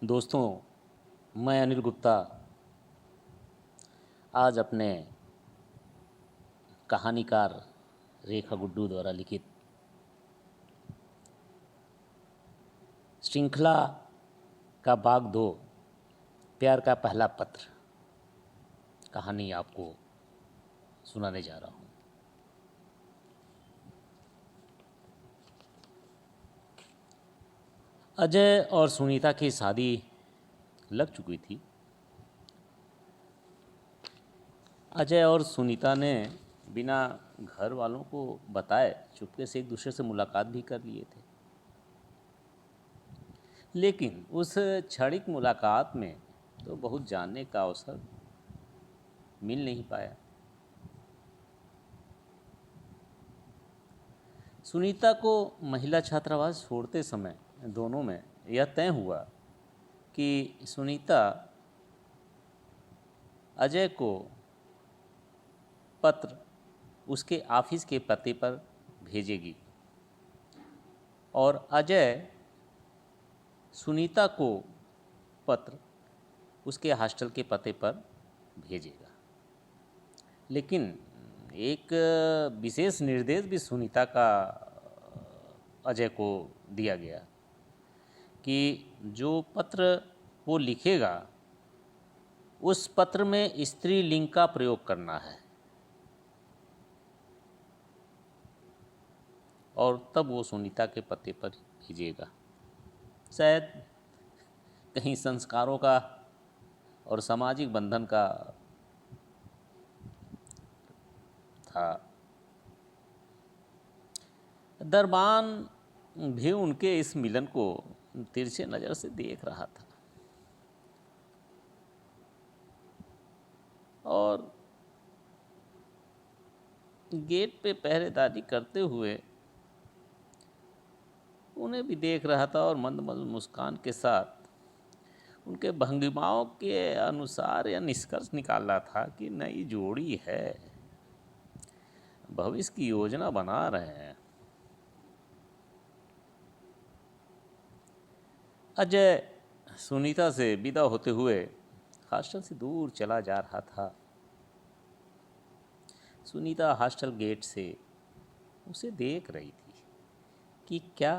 दोस्तों, मैं अनिल गुप्ता आज अपने कहानीकार रेखा गुड्डू द्वारा लिखित श्रृंखला का भाग 2 प्यार का पहला पत्र कहानी आपको सुनाने जा रहा हूँ। अजय और सुनीता की शादी लग चुकी थी। अजय और सुनीता ने बिना घर वालों को बताए चुपके से एक दूसरे से मुलाकात भी कर लिए थे, लेकिन उस क्षणिक मुलाकात में तो बहुत जानने का अवसर मिल नहीं पाया। सुनीता को महिला छात्रावास छोड़ते समय दोनों में यह तय हुआ कि सुनीता अजय को पत्र उसके ऑफिस के पते पर भेजेगी और अजय सुनीता को पत्र उसके हॉस्टल के पते पर भेजेगा। लेकिन एक विशेष निर्देश भी सुनीता का अजय को दिया गया कि जो पत्र वो लिखेगा उस पत्र में स्त्रीलिंग का प्रयोग करना है और तब वो सुनीता के पते पर भेजेगा। शायद कहीं संस्कारों का और सामाजिक बंधन का था। दरबान भी उनके इस मिलन को तिरछे नज़र से देख रहा था और गेट पे पहरेदारी करते हुए उन्हें भी देख रहा था और मंद मंद मुस्कान के साथ उनके भंगिमाओं के अनुसार यह निष्कर्ष निकाल रहा था कि नई जोड़ी है, भविष्य की योजना बना रहे हैं। अजय सुनीता से विदा होते हुए हॉस्टल से दूर चला जा रहा था। सुनीता हॉस्टल गेट से उसे देख रही थी कि क्या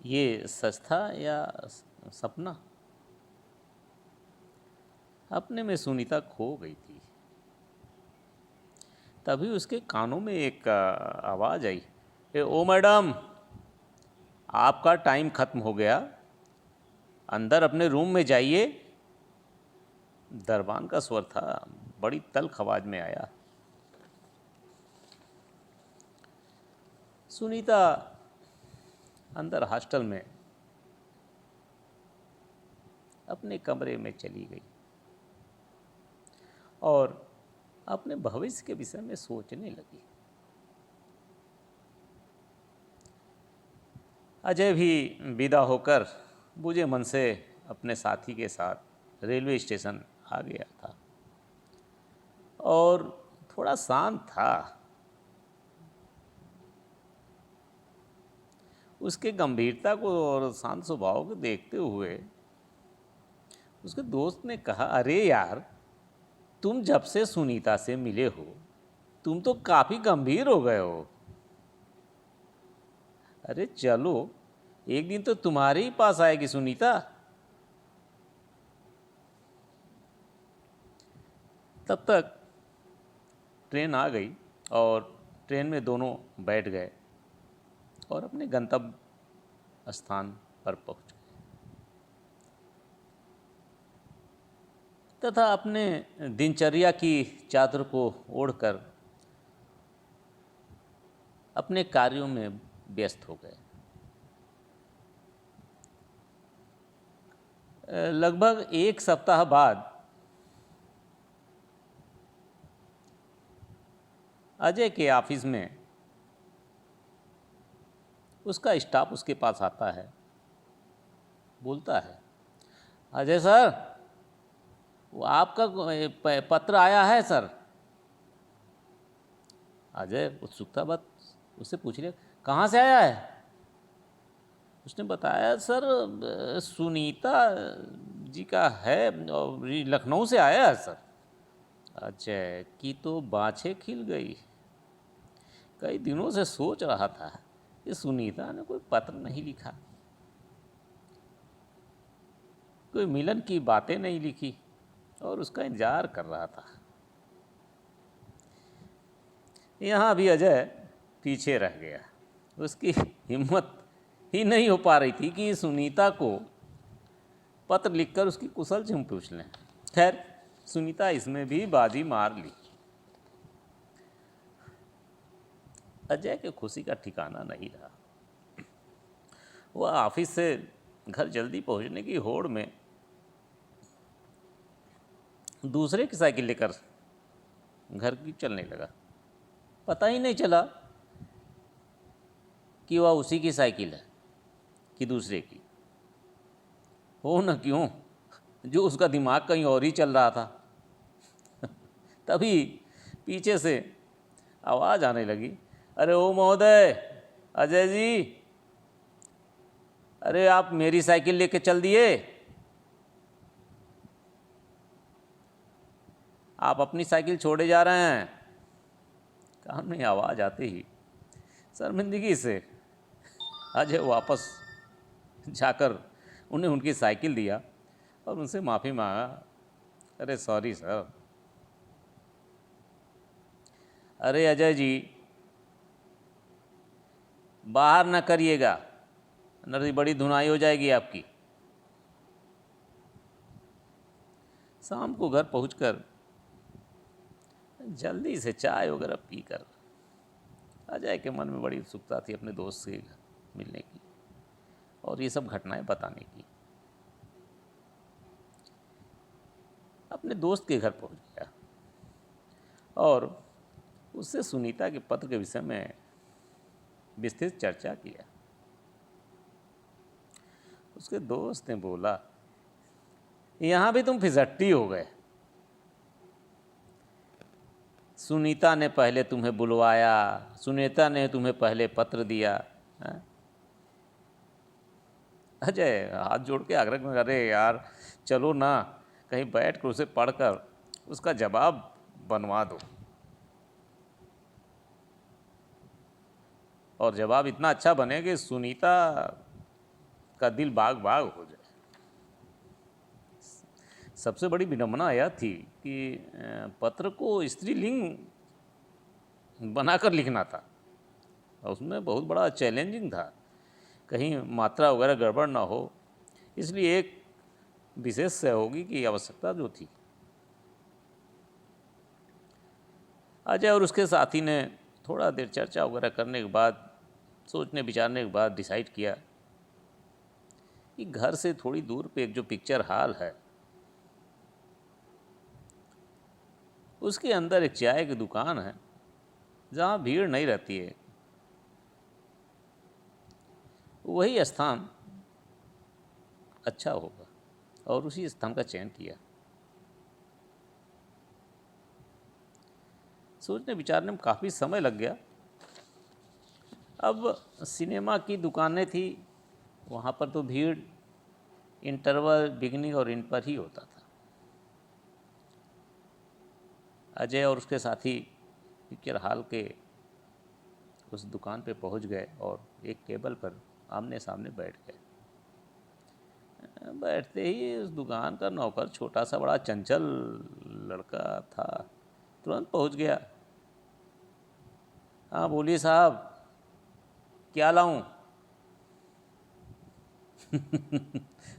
ये सच था या सपना। अपने में सुनीता खो गई थी। तभी उसके कानों में एक आवाज़ आई, ओ मैडम, आपका टाइम ख़त्म हो गया, अंदर अपने रूम में जाइए। दरबान का स्वर था, बड़ी तल्ख आवाज में आया। सुनीता अंदर हॉस्टल में अपने कमरे में चली गई और अपने भविष्य के विषय में सोचने लगी। अजय भी विदा होकर बुझे मन से अपने साथी के साथ रेलवे स्टेशन आ गया था और थोड़ा शांत था। उसके गंभीरता को और शांत स्वभाव को देखते हुए उसके दोस्त ने कहा, अरे यार, तुम जब से सुनीता से मिले हो तुम तो काफ़ी गंभीर हो गए हो। अरे चलो, एक दिन तो तुम्हारे ही पास आएगी सुनीता। तब तक ट्रेन आ गई और ट्रेन में दोनों बैठ गए और अपने गंतव्य स्थान पर पहुंच गए तथा अपने दिनचर्या की चादर को ओढ़कर अपने कार्यों में व्यस्त हो गए। लगभग एक सप्ताह बाद अजय के ऑफिस में उसका स्टाफ उसके पास आता है, बोलता है, अजय सर, वो आपका पत्र आया है सर। अजय उत्सुकता बात उससे पूछ रहे, कहाँ से आया है? उसने बताया सर सुनीता जी का है और ये लखनऊ से आया है सर। अजय की तो बाछें खिल गई। कई दिनों से सोच रहा था कि सुनीता ने कोई पत्र नहीं लिखा, कोई मिलन की बातें नहीं लिखी और उसका इंतजार कर रहा था। यहाँ भी अजय पीछे रह गया। उसकी हिम्मत ही नहीं हो पा रही थी कि सुनीता को पत्र लिखकर उसकी कुशल छम पूछ लें। खैर सुनीता इसमें भी बाजी मार ली। अजय के खुशी का ठिकाना नहीं रहा। वह ऑफिस से घर जल्दी पहुंचने की होड़ में दूसरे की साइकिल लेकर घर की चलने लगा। पता ही नहीं चला कि वह उसी की साइकिल है कि दूसरे की। हो न क्यों जो उसका दिमाग कहीं और ही चल रहा था। तभी पीछे से आवाज़ आने लगी, अरे ओ महोदय, अजय जी, अरे आप मेरी साइकिल लेके चल दिए। आप अपनी साइकिल छोड़े जा रहे हैं। कान में आवाज़ आते ही शर्मिंदगी से अजय वापस जाकर उन्हें उनकी साइकिल दिया और उनसे माफ़ी मांगा। अरे सॉरी सर। अरे अजय जी, बाहर ना करिएगा, नहीं बड़ी धुनाई हो जाएगी आपकी। शाम को घर पहुंचकर जल्दी से चाय वगैरह पीकर अजय के मन में बड़ी उत्सुकता थी अपने दोस्त से मिलने की और ये सब घटनाएं बताने की। अपने दोस्त के घर पहुंच गया और उससे सुनीता के पत्र के विषय में विस्तृत चर्चा किया। उसके दोस्त ने बोला, यहाँ भी तुम फिजट्टी हो गए। सुनीता ने पहले तुम्हें बुलवाया, सुनीता ने तुम्हें पहले पत्र दिया। अजय हाथ जोड़ के आग्रह में, अरे यार चलो ना, कहीं बैठ कर उसे पढ़कर उसका जवाब बनवा दो और जवाब इतना अच्छा बने कि सुनीता का दिल बाग बाग हो जाए। सबसे बड़ी विडंबना यह थी कि पत्र को स्त्रीलिंग बनाकर लिखना था और उसमें बहुत बड़ा चैलेंजिंग था, कहीं मात्रा वगैरह गड़बड़ ना हो, इसलिए एक विशेष सहयोगी की आवश्यकता जो थी। अजय और उसके साथी ने थोड़ा देर चर्चा वगैरह करने के बाद, सोचने विचारने के बाद डिसाइड किया कि घर से थोड़ी दूर पे एक जो पिक्चर हॉल है उसके अंदर एक चाय की दुकान है जहाँ भीड़ नहीं रहती है, वही स्थान अच्छा होगा और उसी स्थान का चयन किया। सोचने विचारने में काफ़ी समय लग गया। अब सिनेमा की दुकानें थी, वहाँ पर तो भीड़ इंटरवल, बिगनिंग और इन पर ही होता था। अजय और उसके साथी पिक्चर हॉल के उस दुकान पे पहुंच गए और एक टेबल पर आमने सामने बैठ गए। बैठते ही उस दुकान का नौकर, छोटा सा बड़ा चंचल लड़का था, तुरंत पहुंच गया। हाँ बोलिए साहब, क्या लाऊं?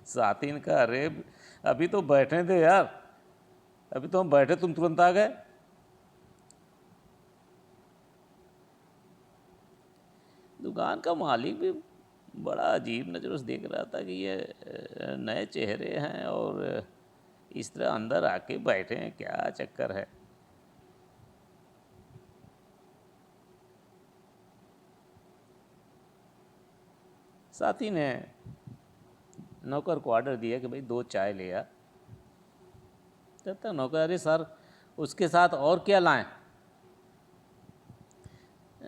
साथी ने कहा, अरे अभी तो बैठने दे यार, अभी तो हम बैठे, तुम तुरंत आ गए। दुकान का मालिक भी बड़ा अजीब नज़रों से देख रहा था कि ये नए चेहरे हैं और इस तरह अंदर आके बैठे हैं, क्या चक्कर है। साथी ने नौकर को ऑर्डर दिया कि भाई 2 चाय ले आ। तब तक नौकर, अरे सर उसके साथ और क्या लाएं?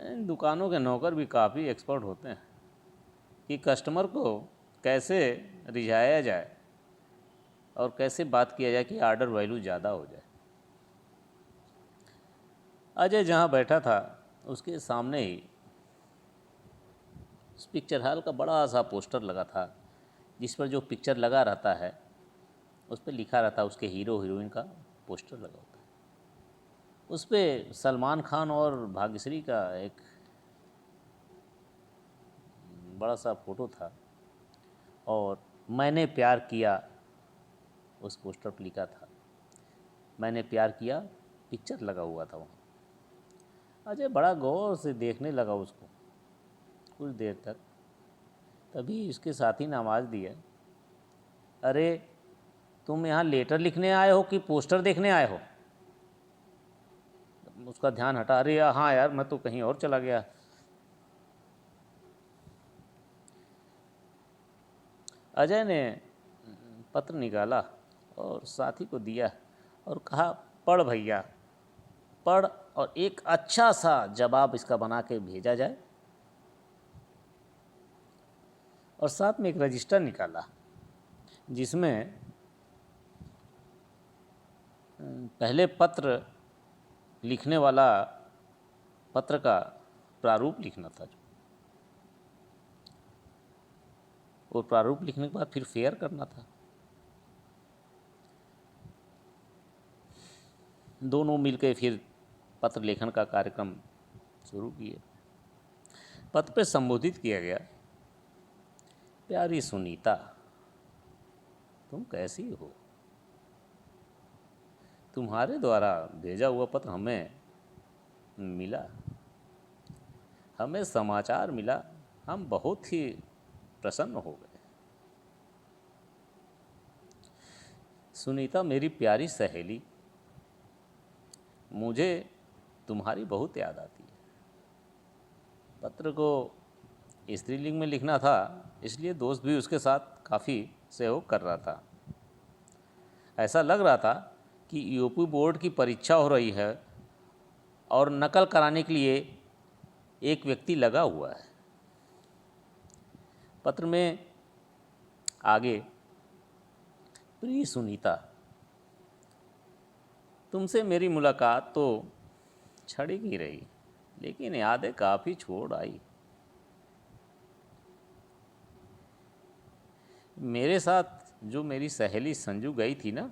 इन दुकानों के नौकर भी काफ़ी एक्सपर्ट होते हैं। कि कस्टमर को कैसे रिझाया जाए और कैसे बात किया जाए कि ऑर्डर वैल्यू ज़्यादा हो जाए। अजय जहाँ बैठा था उसके सामने ही उस पिक्चर हॉल का बड़ा सा पोस्टर लगा था, जिस पर जो पिक्चर लगा रहता है उस पर लिखा रहता है, उसके हीरो हीरोइन का पोस्टर लगा होता है। उस पर सलमान खान और भाग्यश्री का एक बड़ा सा फोटो था और मैंने प्यार किया उस पोस्टर पर लिखा था, मैंने प्यार किया पिक्चर लगा हुआ था वहाँ। अजय बड़ा गौर से देखने लगा उसको कुछ देर तक, तभी उसके साथी ने आवाज़ दिया, अरे तुम यहाँ लेटर लिखने आए हो कि पोस्टर देखने आए हो? उसका ध्यान हटा, अरे हाँ यार मैं तो कहीं और चला गया। अजय ने पत्र निकाला और साथी को दिया और कहा, पढ़ भैया पढ़ और एक अच्छा सा जवाब इसका बना के भेजा जाए। और साथ में एक रजिस्टर निकाला जिसमें पहले पत्र लिखने वाला पत्र का प्रारूप लिखना था, और प्रारूप लिखने के बाद फिर फेयर करना था। दोनों मिलकर फिर पत्र लेखन का कार्यक्रम शुरू किए। पत्र पे संबोधित किया गया, प्यारी सुनीता तुम कैसी हो? तुम्हारे द्वारा भेजा हुआ पत्र हमें मिला, हमें समाचार मिला, हम बहुत ही प्रसन्न हो गए। सुनीता मेरी प्यारी सहेली, मुझे तुम्हारी बहुत याद आती है। पत्र को स्त्रीलिंग में लिखना था, इसलिए दोस्त भी उसके साथ काफ़ी सहयोग कर रहा था। ऐसा लग रहा था कि यूपी बोर्ड की परीक्षा हो रही है और नकल कराने के लिए एक व्यक्ति लगा हुआ है। पत्र में आगे, प्रिय सुनीता, तुमसे मेरी मुलाकात तो क्षणिक ही रही, लेकिन यादें काफ़ी छोड़ आई। मेरे साथ जो मेरी सहेली संजू गई थी ना,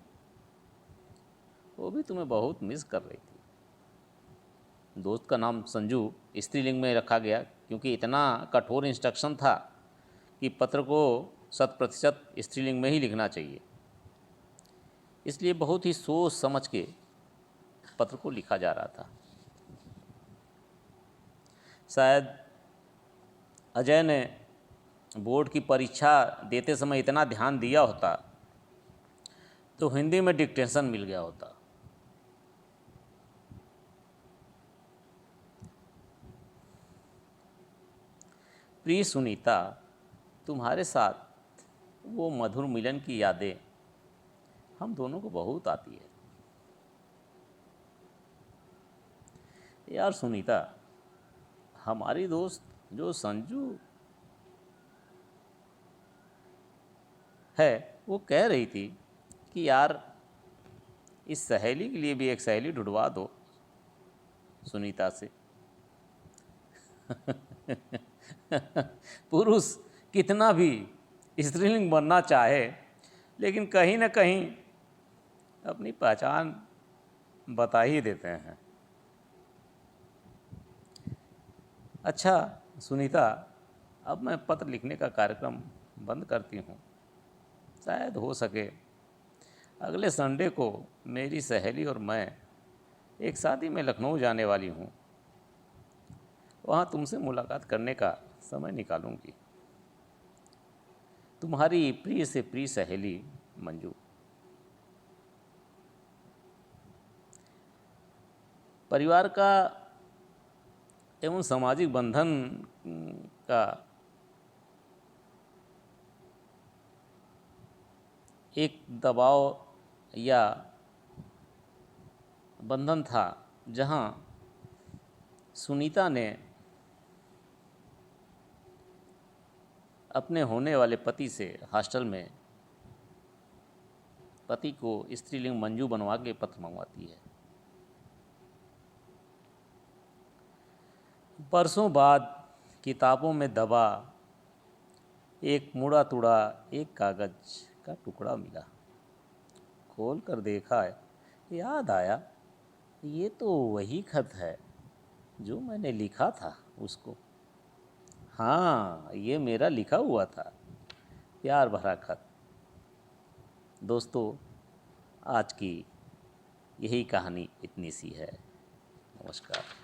वो भी तुम्हें बहुत मिस कर रही थी। दोस्त का नाम संजू स्त्रीलिंग में रखा गया क्योंकि इतना कठोर इंस्ट्रक्शन था कि पत्र को 100% स्त्रीलिंग में ही लिखना चाहिए। इसलिए बहुत ही सोच समझ के पत्र को लिखा जा रहा था। शायद अजय ने बोर्ड की परीक्षा देते समय इतना ध्यान दिया होता तो हिंदी में डिक्टेशन मिल गया होता। प्रिय सुनीता, तुम्हारे साथ वो मधुर मिलन की यादें हम दोनों को बहुत आती है। यार सुनीता, हमारी दोस्त जो संजू है वो कह रही थी कि यार इस सहेली के लिए भी एक सहेली ढूंढवा दो सुनीता से। पुरुष कितना भी स्त्रीलिंग बनना चाहे, लेकिन कहीं ना कहीं अपनी पहचान बता ही देते हैं। अच्छा सुनीता, अब मैं पत्र लिखने का कार्यक्रम बंद करती हूँ। शायद हो सके अगले संडे को मेरी सहेली और मैं एक शादी में लखनऊ जाने वाली हूँ, वहाँ तुमसे मुलाकात करने का समय निकालूंगी। तुम्हारी प्रिय से प्रिय सहेली मंजू। परिवार का एवं सामाजिक बंधन का एक दबाव या बंधन था, जहाँ सुनीता ने अपने होने वाले पति से हॉस्टल में पति को स्त्रीलिंग मंजू बनवा के पत्र मंगवाती है। बरसों बाद किताबों में दबा एक मुड़ा तुड़ा एक कागज का टुकड़ा मिला। खोल कर देखा है, याद आया ये तो वही खत है जो मैंने लिखा था उसको। हाँ, ये मेरा लिखा हुआ था प्यार भरा खत। दोस्तों, आज की यही कहानी इतनी सी है। नमस्कार।